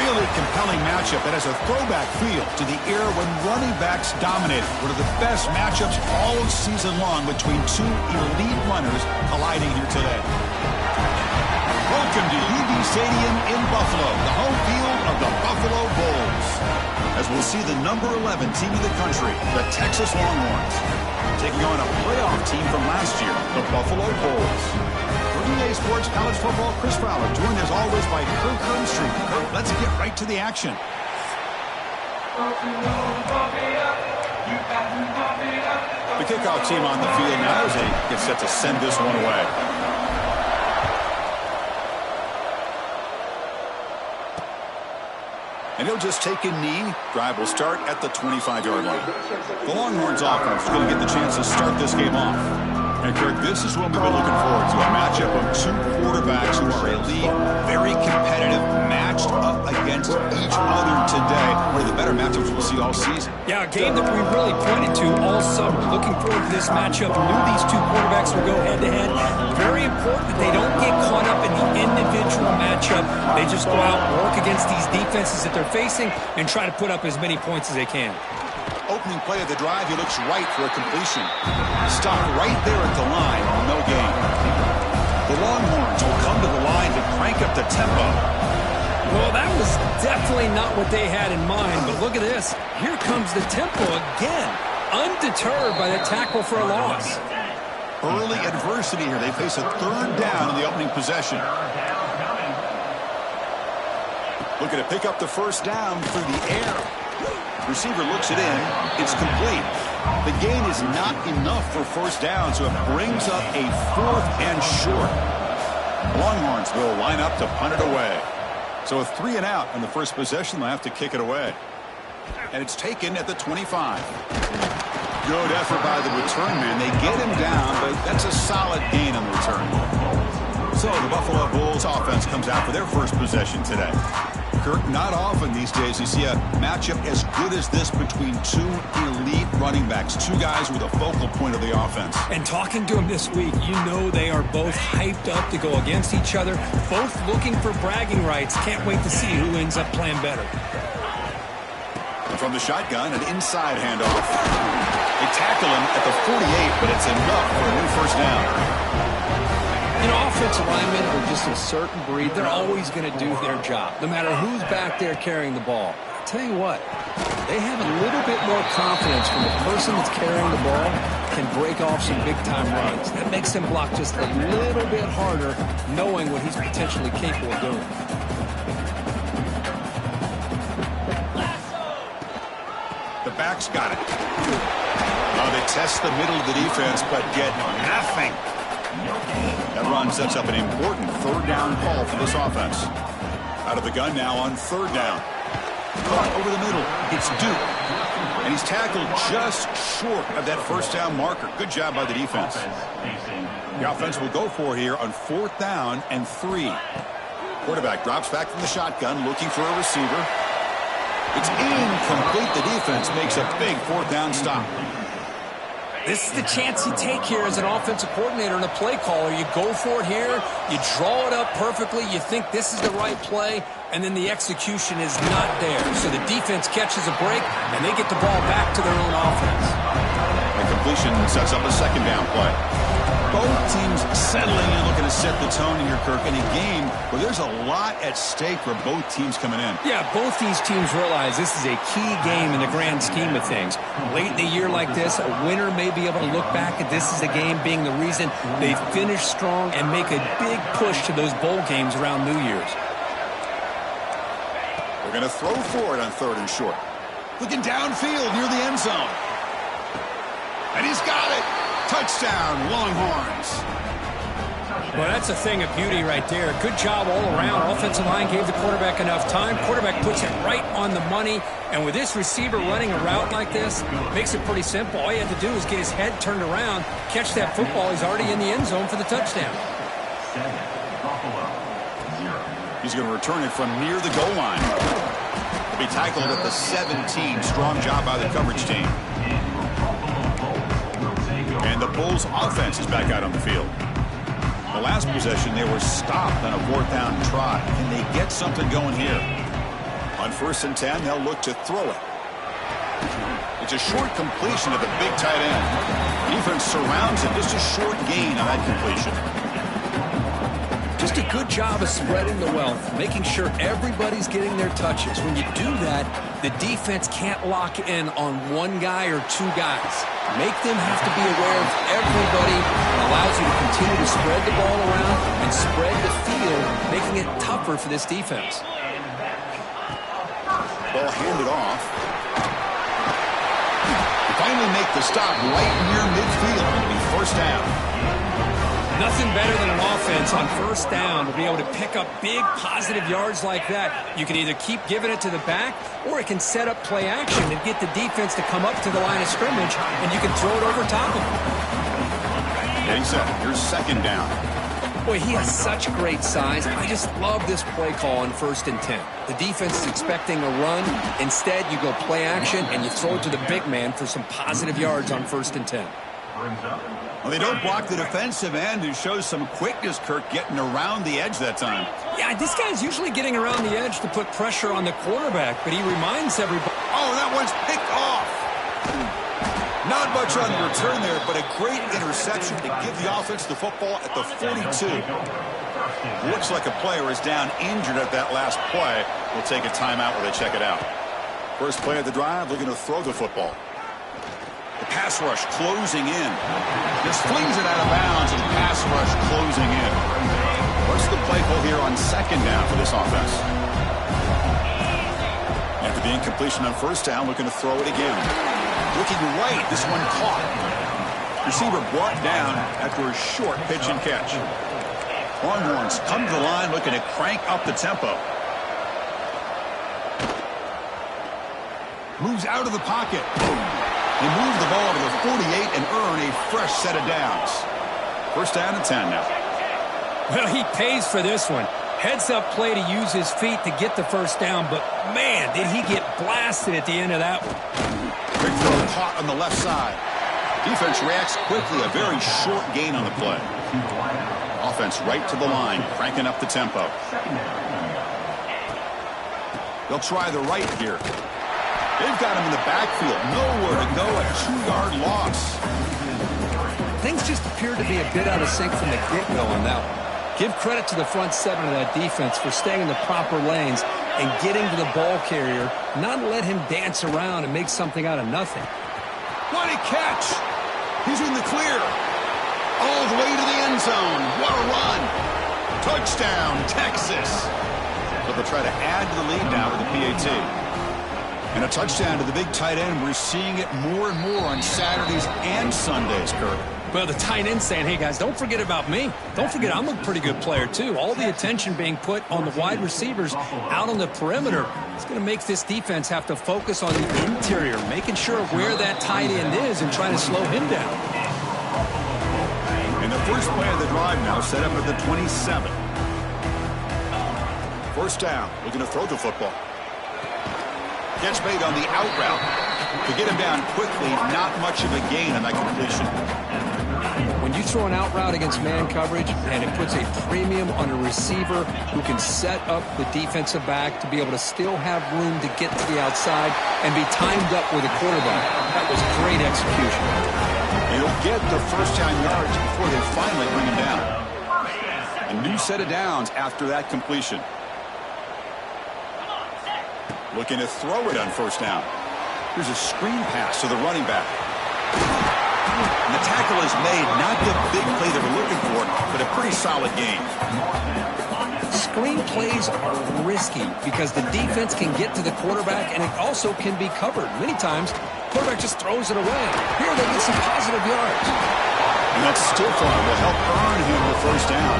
really compelling matchup that has a throwback feel to the era when running backs dominated. One of the best matchups all season long between two elite runners colliding here today. Welcome to UB Stadium in Buffalo, the home field of the Buffalo Bulls. As we'll see the number 11 team in the country, the Texas Longhorns, taking on a playoff team from last year, the Buffalo Bulls. For EA Sports College Football, Chris Fowler, joined as always by Kirk Herbstreit. Kirk, let's get right to the action. The kickoff team on the field now as they get set to send this one away. And he'll just take a knee. Drive will start at the 25-yard line. The Longhorns offense is going to get the chance to start this game off. And, Kirk, this is what we've been looking forward to, a matchup of two quarterbacks who are elite, very competitive, matched up against each other today. One of the better matchups we'll see all season. Yeah, a game that we really pointed to all summer. Looking forward to this matchup. Knew these two quarterbacks would go head-to-head. Very important that they don't get caught up in the individual matchup. They just go out and work against these defenses that they're facing and try to put up as many points as they can. Opening play of the drive, he looks right for a completion. Stop right there at the line, no gain. The Longhorns will come to the line to crank up the tempo. Well, that was definitely not what they had in mind, but look at this. Here comes the tempo again, undeterred by the tackle for a loss. Early adversity here. They face a third down in the opening possession. Looking to pick up the first down through the air. Receiver looks it in. It's complete. The gain is not enough for first down, so it brings up a 4th and short. Longhorns will line up to punt it away. So a 3 and out on the first possession. They'll have to kick it away. And it's taken at the 25. Good effort by the return man. They get him down, but that's a solid gain on the return. So the Buffalo Bulls offense comes out for their first possession today. Kirk, not often these days you see a matchup as good as this between two elite running backs, two guys with a focal point of the offense. And talking to them this week, you know they are both hyped up to go against each other, both looking for bragging rights. Can't wait to see who ends up playing better. And from the shotgun, an inside handoff. They tackle him at the 48, but it's enough for a new first down. You know, offensive linemen are just a certain breed. They're always going to do their job, no matter who's back there carrying the ball. I'll tell you what, they have a little bit more confidence when the person that's carrying the ball can break off some big-time runs. That makes them block just a little bit harder, knowing what he's potentially capable of doing. The back's got it. They test the middle of the defense, but get nothing. That run sets up an important third down call for this offense. Out of the gun now on third down. Caught over the middle. It's Duke. And he's tackled just short of that first down marker. Good job by the defense. The offense will go for here on 4th down and 3. Quarterback drops back from the shotgun looking for a receiver. It's incomplete. The defense makes a big 4th down stop. This is the chance you take here as an offensive coordinator and a play caller. You go for it here, you draw it up perfectly, you think this is the right play, and then the execution is not there. So the defense catches a break, and they get the ball back to their own offense. The completion sets up a second down play. Both teams settling in, looking to set the tone here, Kirk, in a game where there's a lot at stake for both teams coming in. Yeah, both these teams realize this is a key game in the grand scheme of things. Late in the year like this, a winner may be able to look back at this as a game being the reason they finish strong and make a big push to those bowl games around New Year's. We're going to throw for it on 3rd and short. Looking downfield near the end zone. And he's got it. Touchdown, Longhorns. Well, that's a thing of beauty right there. Good job all around. Offensive line gave the quarterback enough time. Quarterback puts it right on the money. And with this receiver running a route like this, makes it pretty simple. All you have to do is get his head turned around, catch that football. He's already in the end zone for the touchdown. He's going to return it from near the goal line. He'll be tackled at the 17. Strong job by the coverage team. And the Bulls offense is back out on the field. The last possession, they were stopped on a 4th down trot. Can they get something going here? On 1st and 10, they'll look to throw it. It's a short completion of the big tight end. Defense surrounds it. Just a short gain on that completion. Just a good job of spreading the wealth, making sure everybody's getting their touches. When you do that, the defense can't lock in on one guy or two guys. Make them have to be aware of everybody, and allows you to continue to spread the ball around and spread the field, making it tougher for this defense. Ball handed off. They finally make the stop right near midfield. It'll be 1st down. Nothing better than an offense on 1st down to be able to pick up big positive yards like that. You can either keep giving it to the back, or it can set up play action and get the defense to come up to the line of scrimmage, and you can throw it over top of them. Getting set. Here's 2nd down. Boy, he has such great size. I just love this play call on 1st and 10. The defense is expecting a run. Instead, you go play action, and you throw it to the big man for some positive yards on 1st and 10. Well, they don't block the defensive end, who shows some quickness, Kirk, getting around the edge that time. Yeah, this guy's usually getting around the edge to put pressure on the quarterback, but he reminds everybody. Oh, that one's picked off. Not much on the return there, but a great interception to give the offense the football at the 42. Looks like a player is down injured at that last play. We'll take a timeout while they check it out. First play of the drive, looking to throw the football. The pass rush closing in. Just flings it out of bounds, and the pass rush closing in. What's the play call here on 2nd down for this offense? After the incompletion on 1st down, looking to throw it again. Looking right, this one caught. Receiver brought down after a short pitch and catch. Longhorns come to the line looking to crank up the tempo. Moves out of the pocket. They move the ball to the 48 and earn a fresh set of downs. 1st down and 10 now. Well, he pays for this one. Heads-up play to use his feet to get the 1st down, but, man, did he get blasted at the end of that one. Quick throw caught on the left side. Defense reacts quickly. A very short gain on the play. Offense right to the line, cranking up the tempo. They'll try the right here. They've got him in the backfield. Nowhere to go. A 2-yard loss. Things just appeared to be a bit out of sync from the get-go on that one. Give credit to the front 7 of that defense for staying in the proper lanes and getting to the ball carrier, not let him dance around and make something out of nothing. What a catch! He's in the clear. All the way to the end zone. What a run! Touchdown, Texas! So they'll try to add to the lead now with the PAT. And a touchdown to the big tight end. We're seeing it more and more on Saturdays and Sundays, Kirk. Well, the tight end saying, hey, guys, don't forget about me. Don't forget I'm a pretty good player, too. All the attention being put on the wide receivers out on the perimeter. It's going to make this defense have to focus on the interior, making sure where that tight end is and trying to slow him down. And the first play of the drive now set up at the 27. 1st down, looking to throw the football. Catch made on the out route. To get him down quickly, not much of a gain on that completion. When you throw an out route against man coverage, and it puts a premium on a receiver who can set up the defensive back to be able to still have room to get to the outside and be timed up with a quarterback. That was great execution. He'll get the 1st down yards before they finally bring him down. A new set of downs after that completion. Looking to throw it on 1st down. Here's a screen pass to the running back. And the tackle is made. Not the big play they were looking for, but a pretty solid game. Screen plays are risky because the defense can get to the quarterback, and it also can be covered. Many times, the quarterback just throws it away. Here they get some positive yards. And that stiff arm will help earn him the 1st down.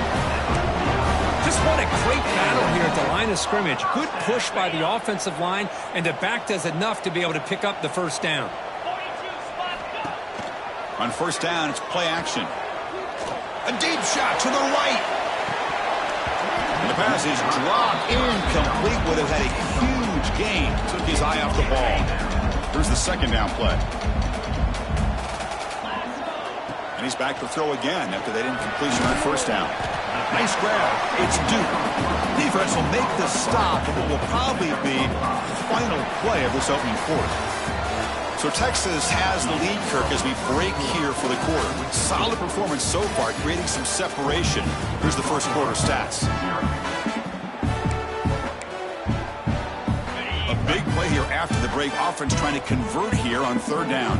Just what a great battle here at the line of scrimmage. Good push by the offensive line, and the back does enough to be able to pick up the 1st down. On 1st down, it's play action. A deep shot to the right. And the pass is dropped incomplete. Would have had a huge gain. Took his eye off the ball. Here's the 2nd down play. And he's back to throw again after that incompletion on 1st down. Nice grab. It's Duke. Defense will make the stop, and it will probably be the final play of this opening quarter. So Texas has the lead, Kirk, as we break here for the quarter. Solid performance so far, creating some separation. Here's the first quarter stats. A big play here after the break. Offense trying to convert here on third down.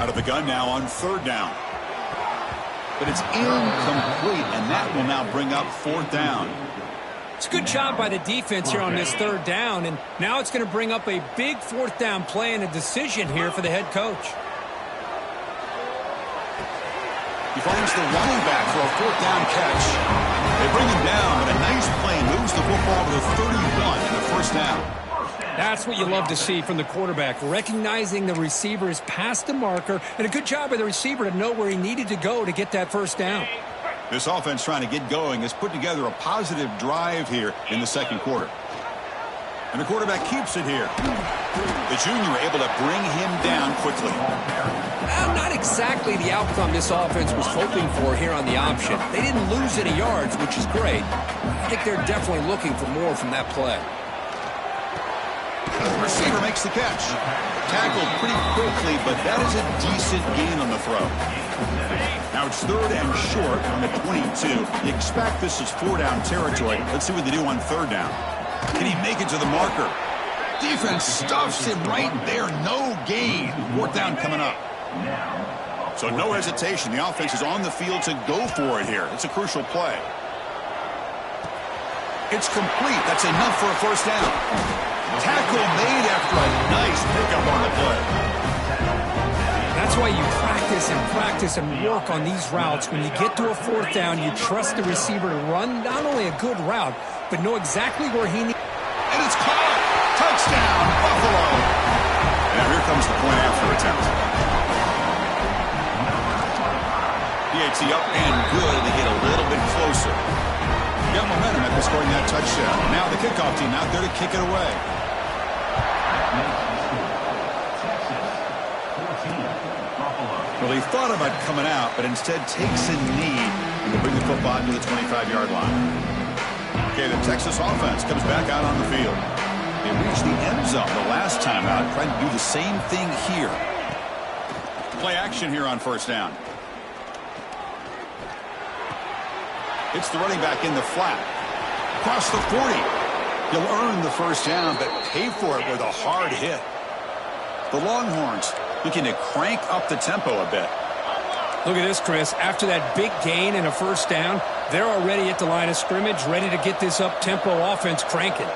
Out of the gun now on third down. But it's incomplete, and that will now bring up fourth down. It's a good job by the defense here on this third down, and now it's going to bring up a big fourth down play and a decision here for the head coach. He finds the running back for a fourth down catch. They bring him down, but a nice play moves the football to the 31 in the first down. That's what you love to see from the quarterback, recognizing the receiver is past the marker, and a good job by the receiver to know where he needed to go to get that first down. This offense trying to get going has put together a positive drive here in the second quarter. And the quarterback keeps it here. The junior able to bring him down quickly. Well, not exactly the outcome this offense was hoping for here on the option. They didn't lose any yards, which is great. I think they're definitely looking for more from that play. The receiver makes the catch. Tackled pretty quickly, but that is a decent gain on the throw. Now it's third and short on the 22. You expect this is four-down territory. Let's see what they do on third down. Can he make it to the marker? Defense stuffs him right there. No gain. Fourth down coming up. So no hesitation. The offense is on the field to go for it here. It's a crucial play. It's complete. That's enough for a first down. Tackle made after a nice pickup on the play. That's why you practice and work on these routes. When you get to a fourth down, you trust the receiver to run not only a good route, but know exactly where he needs. And it's caught. Touchdown, Buffalo. Now here comes the point after attempt. PAT up and good. They get a little bit closer. Got momentum after scoring that touchdown. Now the kickoff team out there to kick it away. Well, he thought about coming out, but instead takes a knee and will bring the football to the 25-yard line. Okay, the Texas offense comes back out on the field. They reached the end zone the last time out, trying to do the same thing here. Play action here on first down. It's the running back in the flat. Across the 40. He'll earn the first down, but pay for it with a hard hit. The Longhorns looking to crank up the tempo a bit. Look at this, Chris. After that big gain and a first down, they're already at the line of scrimmage, ready to get this up-tempo offense cranking.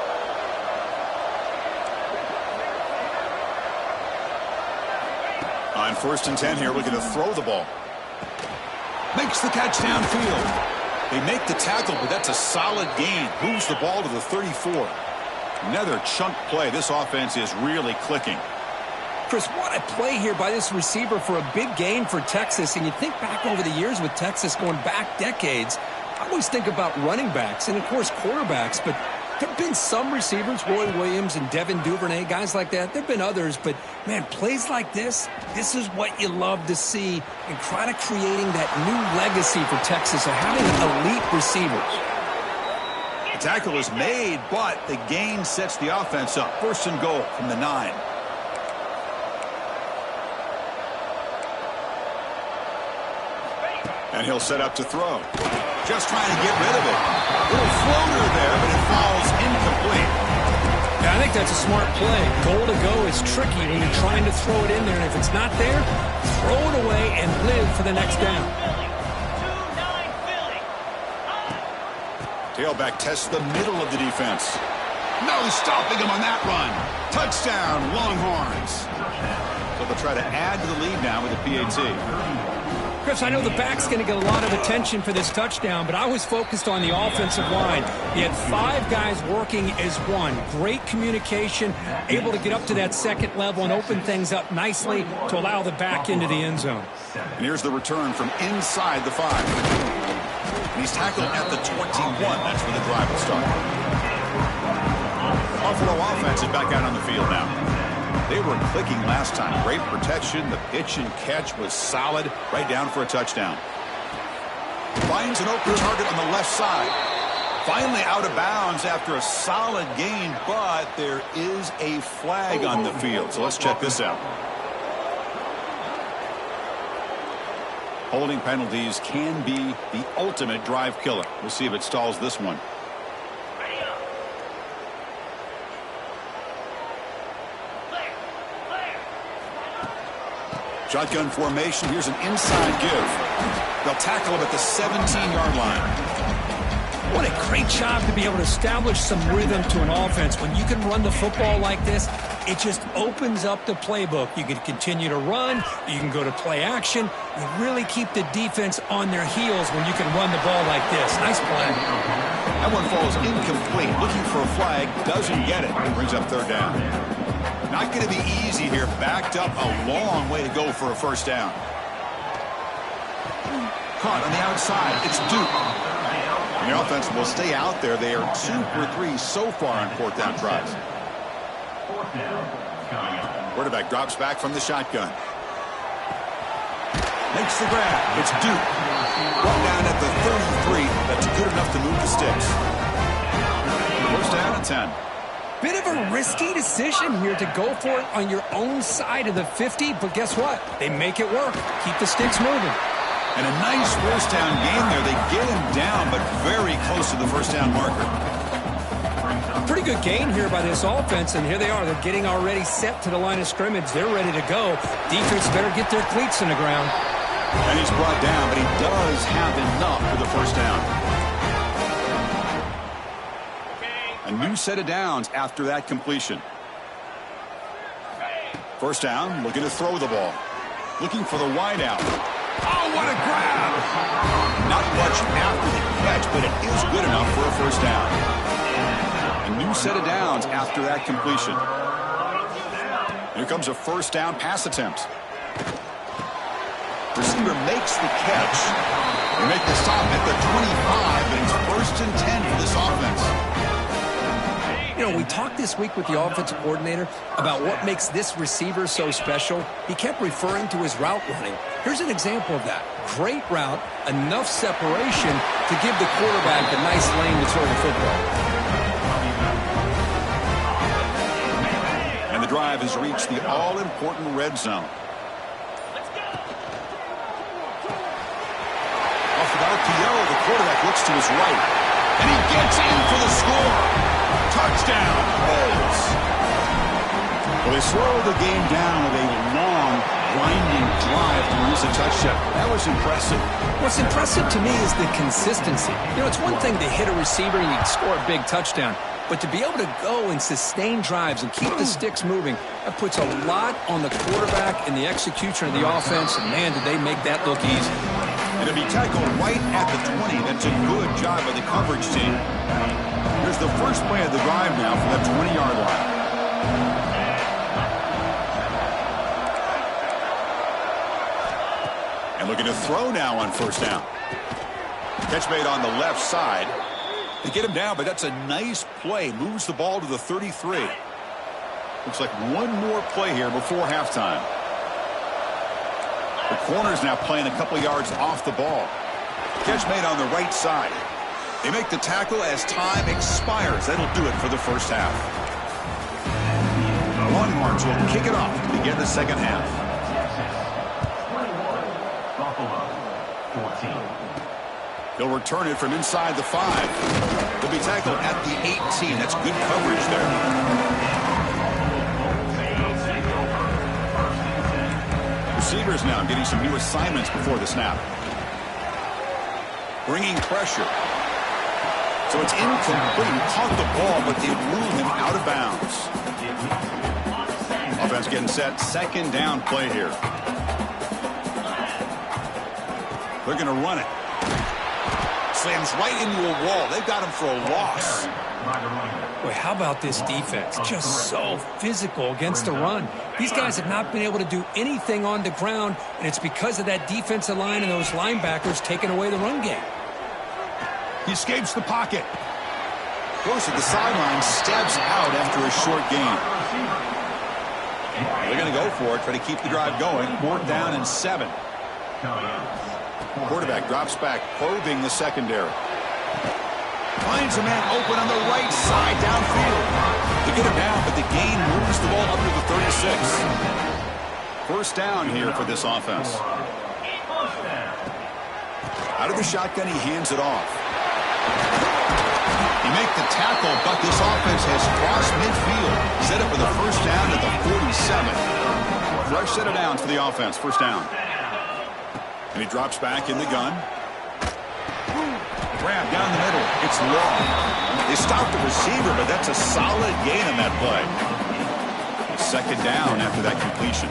On 1st and 10 here, looking to throw the ball. Makes the catch downfield. They make the tackle, but that's a solid gain. Moves the ball to the 34. Another chunk play. This offense is really clicking. Chris, what a play here by this receiver for a big gain for Texas. And you think back over the years with Texas going back decades, I always think about running backs and, of course, quarterbacks. But there have been some receivers, Roy Williams and Devin Duvernay, guys like that. There have been others. But, man, plays like this is what you love to see and kind of creating that new legacy for Texas of having elite receivers. The tackle is made, but the gain sets the offense up. 1st and goal from the 9. And he'll set up to throw. Just trying to get rid of it. Little floater there, but it falls incomplete. Yeah, I think that's a smart play. Goal to go is tricky when you're trying to throw it in there. And if it's not there, throw it away and live for the next down. Tailback tests the middle of the defense. No stopping him on that run. Touchdown, Longhorns. So they'll try to add to the lead now with the PAT. Chris, I know the back's going to get a lot of attention for this touchdown, but I was focused on the offensive line. You had 5 guys working as one. Great communication, able to get up to that second level and open things up nicely to allow the back into the end zone. And here's the return from inside the 5. And he's tackled at the 21. That's where the drive will start. Buffalo offense is back out on the field now. They were clicking last time. Great protection. The pitch and catch was solid. Right down for a touchdown. Finds an open target on the left side. Finally out of bounds after a solid gain, but there is a flag on the field. So let's check this out. Holding penalties can be the ultimate drive killer. We'll see if it stalls this one. Shotgun formation. Here's an inside give. They'll tackle him at the 17-yard line. What a great job to be able to establish some rhythm to an offense. When you can run the football like this, it just opens up the playbook. You can continue to run. You can go to play action. You really keep the defense on their heels when you can run the ball like this. Nice play. That one falls incomplete. Looking for a flag. Doesn't get it. Brings up third down. Not going to be easy here. Backed up a long way to go for a first down. Caught on the outside. It's Duke. And the offense will stay out there. They are 2 for 3 so far on fourth down tries. Quarterback drops back from the shotgun. Makes the grab. It's Duke. Brought down at the 33. That's good enough to move the sticks. First down and 10. Bit of a risky decision here to go for it on your own side of the 50, but guess what? They make it work. Keep the sticks moving. And a nice first down game there. They get him down, but very close to the first down marker. Pretty good gain here by this offense, and here they are. They're getting already set to the line of scrimmage. They're ready to go. Defense better get their cleats in the ground. And he's brought down, but he does have enough for the first down. A new set of downs after that completion. First down, looking to throw the ball. Looking for the wide out. Oh, what a grab! Not much after the catch, but it is good enough for a first down. A new set of downs after that completion. Here comes a first down pass attempt. Receiver makes the catch. They make the stop at the 25, but it's first and 10 for this offense. You know, we talked this week with the offensive coordinator about what makes this receiver so special. He kept referring to his route running. Here's an example of that. Great route, enough separation to give the quarterback a nice lane to throw the football. And the drive has reached the all-important red zone. Off of RPO, the quarterback looks to his right. And he gets in for the score. Touchdown, Bulls. Well, they slow the game down with a long, winding drive to produce a touchdown. That was impressive. What's impressive to me is the consistency. You know, it's one thing to hit a receiver and you can score a big touchdown, but to be able to go and sustain drives and keep the sticks moving, that puts a lot on the quarterback and the execution of the offense, and man, did they make that look easy. And to be tackled right at the 20, that's a good job by the coverage team. Here's the first play of the drive now from that 20-yard line. And looking to throw now on first down. Catch made on the left side. They get him down, but that's a nice play. Moves the ball to the 33. Looks like one more play here before halftime. The corner's now playing a couple yards off the ball. Catch made on the right side. They make the tackle as time expires. That'll do it for the first half. Longhorns will kick it off to begin the second half. He'll return it from inside the 5. He'll be tackled at the 18. That's good coverage there. Receivers now getting some new assignments before the snap. Bringing pressure. So it's incomplete. He caught the ball, but they ruled him out of bounds. Offense getting set. Second down play here. They're going to run it. Slams right into a wall. They've got him for a loss. Boy, how about this defense? Just so physical against the run. These guys have not been able to do anything on the ground, and it's because of that defensive line and those linebackers taking away the run game. He escapes the pocket. Goes to the sideline, stabs out after a short gain. They're going to go for it, try to keep the drive going. 4th down and 7. Quarterback drops back, probing the secondary. Finds a man open on the right side downfield. They get him down, but the gain moves the ball up to the 36. First down here for this offense. Out of the shotgun, he hands it off. He makes the tackle, but this offense has crossed midfield. Set up for the first down at the 47. Fresh set of downs for the offense. First down. And he drops back in the gun. Grab down the middle. It's long. They stopped the receiver, but that's a solid gain on that play. Second down after that completion.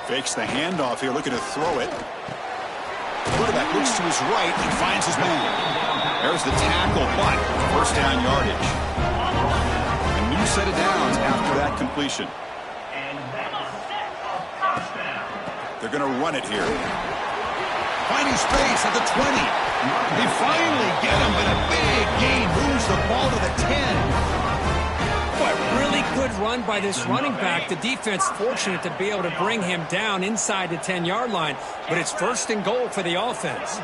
Fakes the handoff here, looking to throw it. Quarterback looks to his right and finds his man. There's the tackle, but first down yardage. A new set of downs after that completion. They're going to run it here. Finding space at the 20. They finally get him, but a big gain moves the ball to the 10. But really good run by this running back. The defense fortunate to be able to bring him down inside the 10-yard line, but it's first and goal for the offense.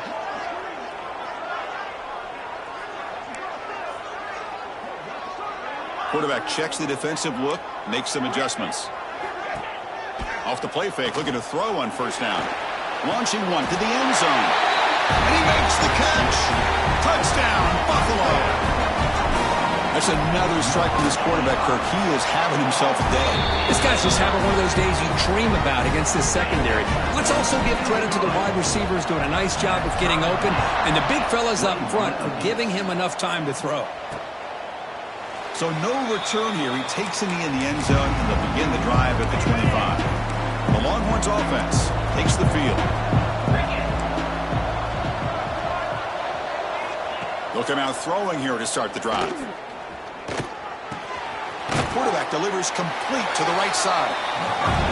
Quarterback checks the defensive look, makes some adjustments. Off the play fake, looking to throw on first down. Launching one to the end zone. And he makes the catch. Touchdown, Buffalo. That's another strike from this quarterback, Kirk. He is having himself a day. This guy's just having one of those days you dream about against this secondary. Let's also give credit to the wide receivers doing a nice job of getting open, and the big fellas up front for giving him enough time to throw. So no return here. He takes him in the end zone, and they'll begin the drive at the 25. The Longhorns offense takes the field. They'll come out throwing here to start the drive. Quarterback delivers complete to the right side.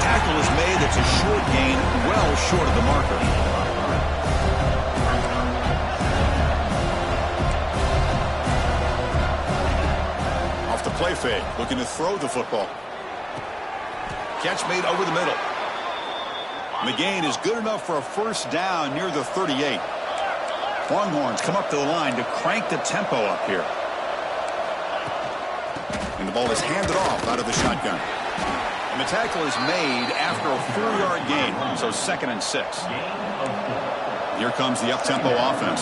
Tackle is made. That's a short gain, well short of the marker. Off the play fake, looking to throw the football. Catch made over the middle. And the gain is good enough for a first down near the 38. Longhorns come up to the line to crank the tempo up here. And the ball is handed off out of the shotgun. And the tackle is made after a 4-yard gain, so 2nd and 6. Here comes the up-tempo offense.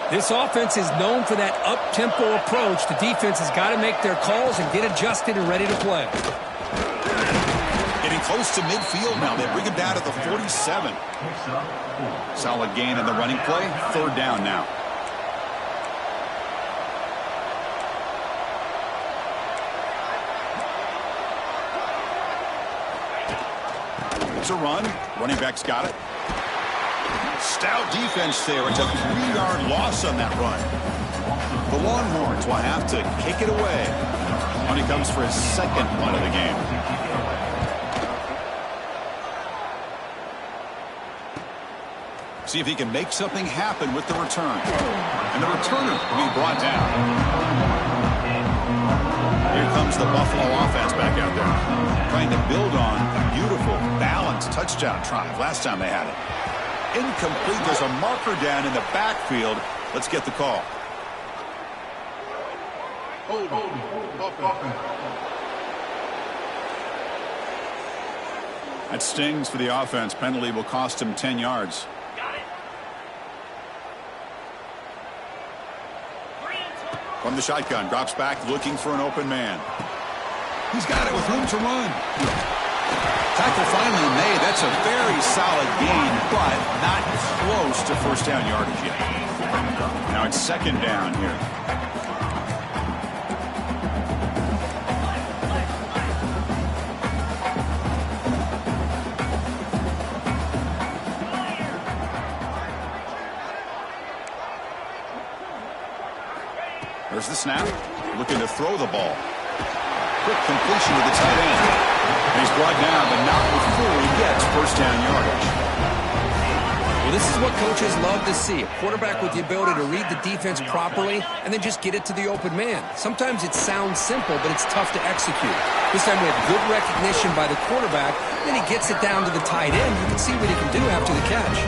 This offense is known for that up-tempo approach. The defense has got to make their calls and get adjusted and ready to play. Getting close to midfield now. They bring him down to the 47. Solid gain in the running play. Third down now. It's a run. Running back's got it. Stout defense there. It's a 3-yard loss on that run. The Longhorns will have to kick it away when he comes for his second punt of the game. See if he can make something happen with the return. And the returner will be brought down. Here comes the Buffalo offense back out there, trying to build on a beautiful, balanced touchdown drive last time they had it. Incomplete. There's a marker down in the backfield. Let's get the call. That stings for the offense. Penalty will cost him 10 yards. From the shotgun, drops back, looking for an open man. He's got it with room to run. Tackle finally made. That's a very solid gain, but not close to first down yardage yet. Now it's second down here. There's the snap. Looking to throw the ball. Quick completion to the tight end. And he's brought down, but not before he gets first down yardage. Well, this is what coaches love to see. A quarterback with the ability to read the defense properly and then just get it to the open man. Sometimes it sounds simple, but it's tough to execute. This time we have good recognition by the quarterback. Then he gets it down to the tight end. You can see what he can do after the catch.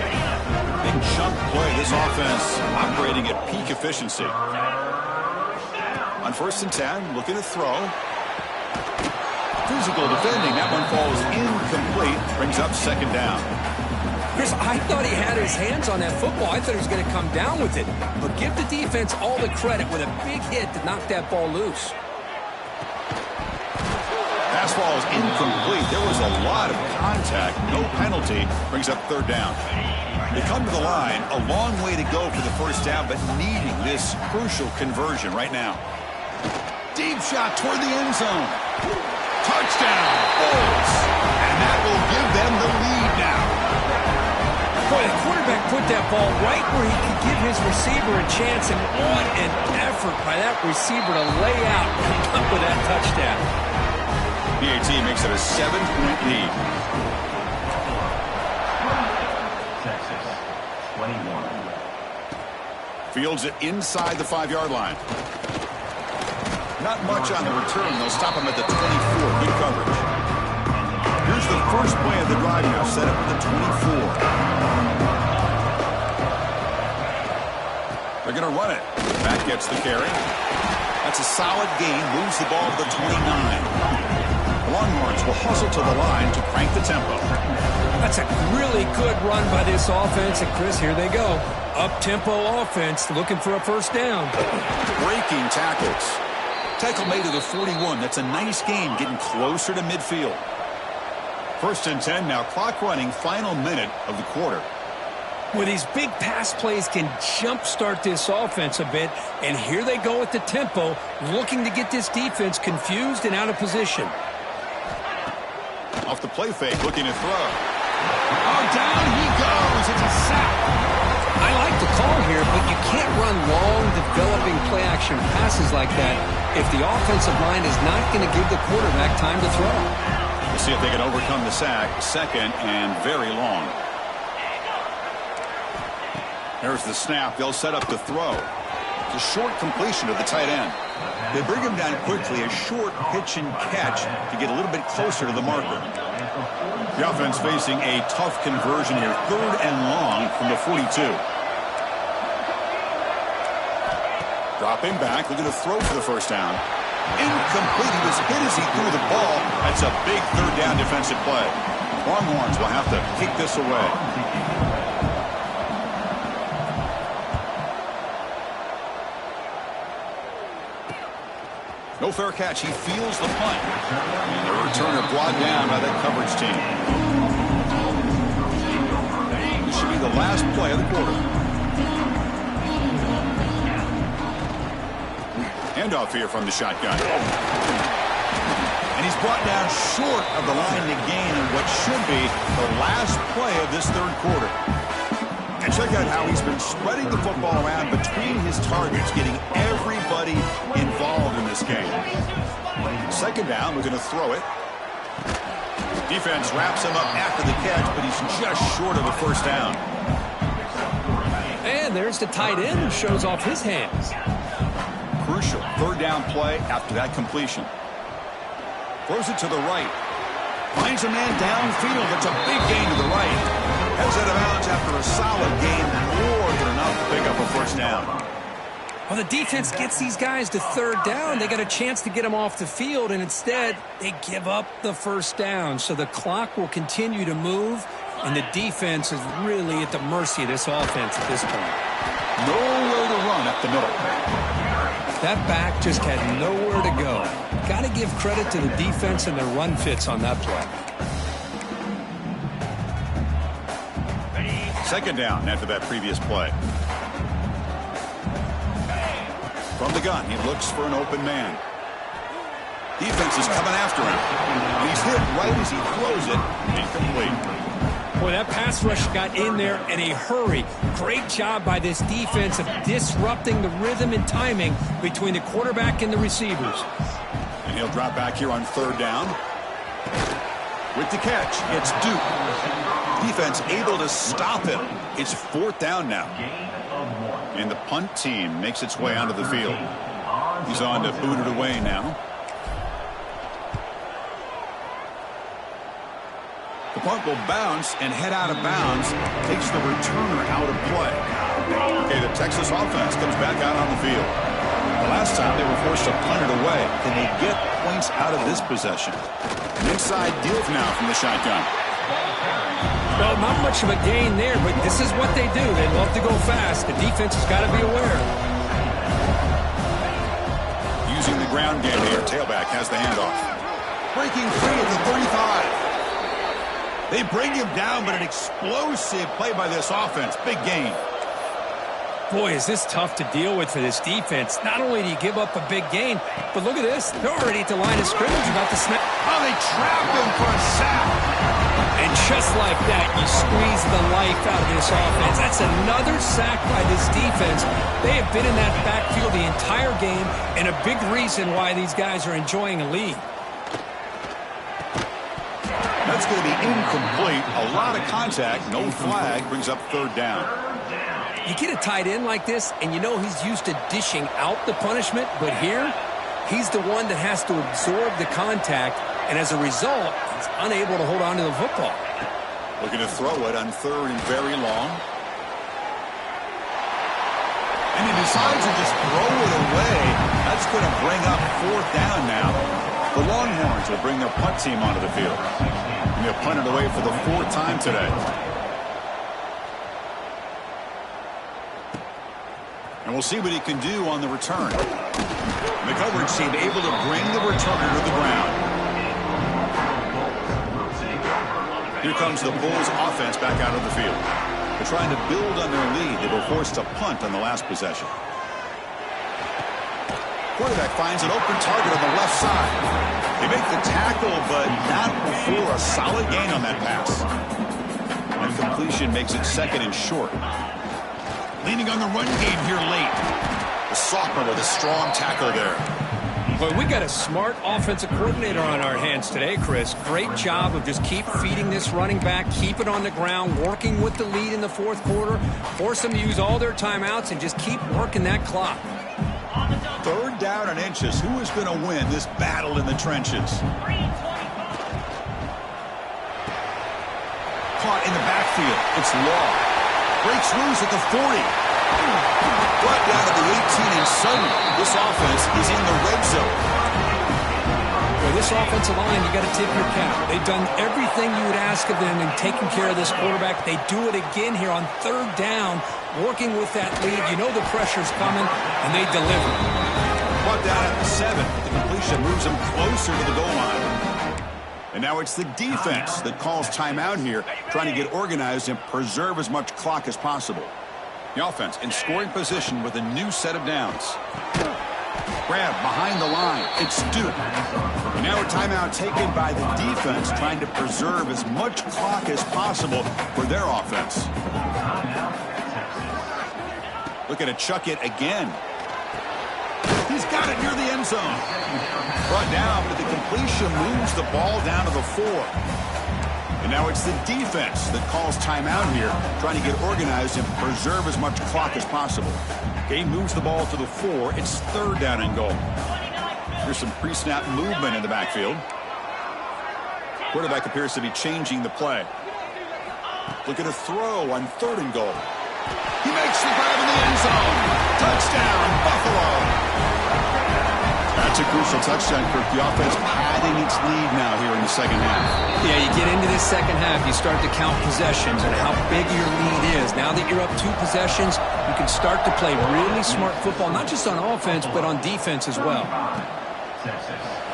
Big chunk play. This offense operating at peak efficiency. On 1st and 10, looking to throw. Physical defending. That one falls incomplete. Brings up 2nd down. Chris, I thought he had his hands on that football. I thought he was going to come down with it. But give the defense all the credit with a big hit to knock that ball loose. Pass ball is incomplete. There was a lot of contact. No penalty. Brings up 3rd down. They come to the line. A long way to go for the 1st down, but needing this crucial conversion right now. Deep shot toward the end zone. Touchdown, Bulls. And that will give them the lead now. Boy, the quarterback put that ball right where he could give his receiver a chance, and what an effort by that receiver to lay out and come up with that touchdown. PAT makes it a 7-point lead. Texas, 21. Fields it inside the 5-yard line. Not much on the return. They'll stop him at the 24. Good coverage. Here's the first play of the drive now. Set up at the 24. They're going to run it. Back gets the carry. That's a solid gain. Moves the ball to the 29. Longhorns will hustle to the line to crank the tempo. That's a really good run by this offense. And, Chris, here they go. Up-tempo offense looking for a 1st down. Breaking tackles. Tackle made to the 41. That's a nice gain, getting closer to midfield. 1st and 10 now. Clock running. Final minute of the quarter. Well, these big pass plays can jumpstart this offense a bit. And here they go at the tempo, looking to get this defense confused and out of position. Off the play fake, looking to throw. Oh, down he goes. It's a sack. I like the call here, but you can't run long, developing play-action passes like that if the offensive line is not going to give the quarterback time to throw. We'll see if they can overcome the sack. 2nd and very long. There's the snap. They'll set up the throw. It's a short completion to the tight end. They bring him down quickly, a short pitch and catch to get a little bit closer to the marker. The offense facing a tough conversion here. 3rd and long from the 42. Dropping back, looking to throw for the 1st down. Incomplete. He was hit as he threw the ball. That's a big 3rd down defensive play. Longhorns will have to kick this away. No fair catch. He feels the punt. And the returner brought down by that coverage team. This should be the last play of the quarter. Handoff here from the shotgun. And he's brought down short of the line to gain in what should be the last play of this 3rd quarter. And check out how he's been spreading the football around between his targets, getting everybody involved in this game. 2nd down, we're going to throw it. Defense wraps him up after the catch, but he's just short of a 1st down. And there's the tight end who shows off his hands. Crucial 3rd down play after that completion. Throws it to the right. Finds a man downfield. That's a big gain to the right. Heads out of bounds after a solid gain, more than enough to pick up a 1st down. Well, the defense gets these guys to 3rd down. They got a chance to get them off the field, and instead they give up the 1st down. So the clock will continue to move, and the defense is really at the mercy of this offense at this point. Nowhere to run up the middle. That back just had nowhere to go. Got to give credit to the defense and their run fits on that play. 2nd down after that previous play. From the gun, he looks for an open man. Defense is coming after him. And he's hit right as he throws it. Incomplete. Boy, that pass rush got in there in a hurry. Great job by this defense of disrupting the rhythm and timing between the quarterback and the receivers. And he'll drop back here on 3rd down. With the catch, it's Duke. Defense able to stop him. It's 4th down now. And the punt team makes its way onto the field. He's on to boot it away now. The punt will bounce and head out of bounds. Takes the returner out of play. Okay, the Texas offense comes back out on the field. The last time they were forced to punt it away. Can they get points out of this possession? An inside deal now from the shotgun. Well, not much of a gain there, but this is what they do. They love to go fast. The defense has got to be aware. Using the ground game here, tailback has the handoff. Breaking free at the 35. They bring him down, but an explosive play by this offense. Big gain. Boy, is this tough to deal with for this defense. Not only do you give up a big gain, but look at this. They're already at the line of scrimmage about to snap. Oh, they trapped him for a sack. And just like that, you squeeze the life out of this offense. That's another sack by this defense. They have been in that backfield the entire game, and a big reason why these guys are enjoying a lead. That's going to be incomplete. A lot of contact. No flag. Brings up 3rd down. You get a tight end like this, and you know he's used to dishing out the punishment, but here, he's the one that has to absorb the contact, and as a result, he's unable to hold on to the football. Looking to throw it on 3rd and very long. And he decides to just throw it away. That's going to bring up 4th down now. The Longhorns will bring their punt team onto the field. And they'll punt it away for the 4th time today. And we'll see what he can do on the return. The coverage team able to bring the returner to the ground. Here comes the Bulls offense back out of the field. They're trying to build on their lead. They were forced to punt on the last possession. Quarterback finds an open target on the left side. They make the tackle, but not before a solid gain on that pass. And completion makes it 2nd and short. Leaning on the run game here late. The sophomore with a strong tackle there. Boy, we got a smart offensive coordinator on our hands today, Chris. Great job of just keep feeding this running back, keep it on the ground, working with the lead in the 4th quarter, force them to use all their timeouts, and just keep working that clock. 3rd down and inches. Who is going to win this battle in the trenches? Caught in the backfield. It's Law. Breaks loose at the 40. Brought down to the 18, and suddenly this offense is in the red zone. Well, this offensive line, you got to tip your cap. They've done everything you would ask of them in taking care of this quarterback. They do it again here on 3rd down, working with that lead. You know the pressure's coming, and they deliver. Brought down at the 7. The completion moves them closer to the goal line. And now it's the defense that calls timeout here, trying to get organized and preserve as much clock as possible. The offense in scoring position with a new set of downs. Grab behind the line. It's Duke. And now a timeout taken by the defense, trying to preserve as much clock as possible for their offense. Looking to chuck it again. He's got it near the end zone. Brought down, but the completion moves the ball down to the 4. And now it's the defense that calls timeout here, trying to get organized and preserve as much clock as possible. Game moves the ball to the 4. It's 3rd down and goal. There's some pre-snap movement in the backfield. Quarterback appears to be changing the play. Looking to throw on 3rd and goal. He makes the grab in the end zone. Touchdown, Buffalo. That's a crucial touchdown, Kirk. The offense padding its lead now here in the 2nd half. Yeah, you get into this 2nd half, you start to count possessions and how big your lead is. Now that you're up 2 possessions, you can start to play really smart football, not just on offense, but on defense as well.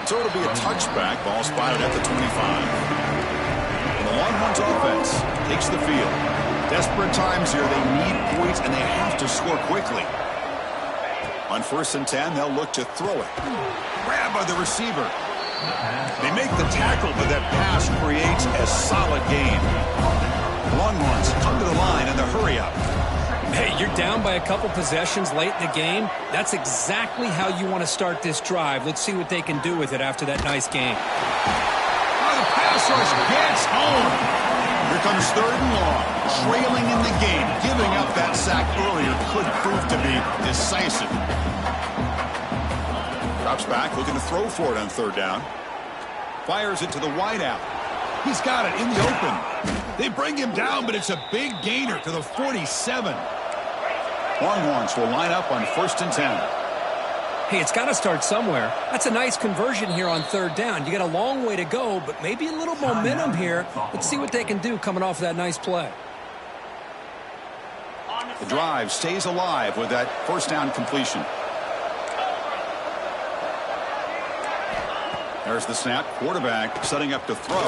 So it'll be a touchback. Ball spotted at the 25. And the Longhorns offense takes the field. Desperate times here. They need points, and they have to score quickly. On 1st and 10, they'll look to throw it. Grab by the receiver. They make the tackle, but that pass creates a solid gain. Longhorns come to the line in the hurry-up. Hey, you're down by a couple possessions late in the game. That's exactly how you want to start this drive. Let's see what they can do with it after that nice game. Oh, the pass rush gets home. Here comes 3rd and long. Trailing in the game. Giving up that sack earlier could prove to be decisive. Drops back, looking to throw for it on 3rd down. Fires it to the wideout. He's got it in the open. They bring him down, but it's a big gainer to the 47. Longhorns will line up on 1st and 10. Hey, it's got to start somewhere. That's a nice conversion here on 3rd down. You got a long way to go, but maybe a little momentum here. Let's see what they can do coming off that nice play. The drive stays alive with that 1st down completion. There's the snap. Quarterback setting up to throw.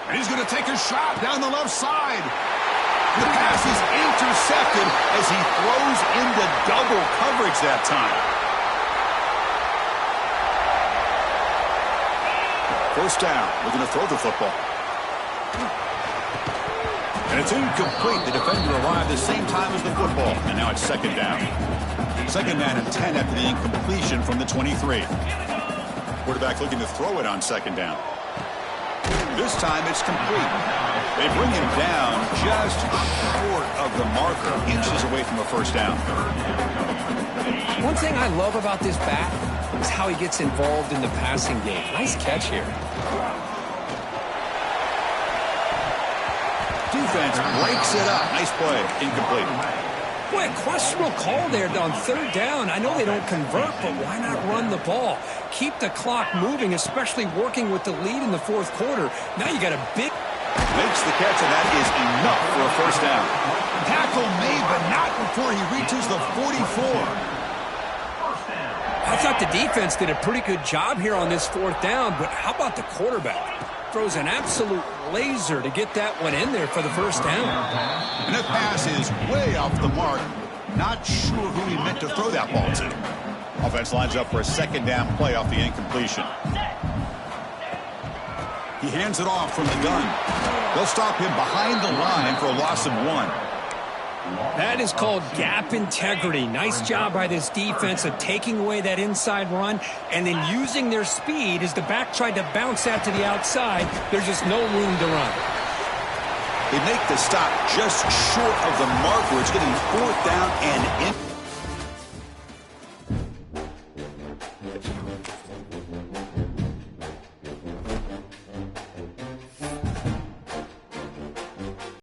And he's going to take a shot down the left side. The pass is intercepted as he throws into double coverage that time. 1st down. We're going to throw the football. And it's incomplete. The defender arrived the same time as the football. And now it's 2nd down. 2nd down and 10 after the incompletion from the 23. Quarterback looking to throw it on 2nd down. This time it's complete. They bring him down just short of the marker, inches away from a 1st down. One thing I love about this back is how he gets involved in the passing game. Nice catch here. Defense breaks it up. Nice play. Incomplete. Boy, a questionable call there on 3rd down. I know they don't convert, but why not run the ball? Keep the clock moving, especially working with the lead in the 4th quarter. Now you got a big... Makes the catch, and that is enough for a 1st down. Tackle made, but not before he reaches the 44. I thought the defense did a pretty good job here on this 4th down, but how about the quarterback? Throws an absolute laser to get that one in there for the 1st down. And that pass is way off the mark. Not sure who he meant to throw that ball to. Offense lines up for a 2nd down play off the incompletion. He hands it off from the gun. They'll stop him behind the line for a loss of 1. That is called gap integrity. Nice job by this defense of taking away that inside run and then using their speed as the back tried to bounce that to the outside. There's just no room to run. They make the stop just short of the marker. It's getting 4th down and in.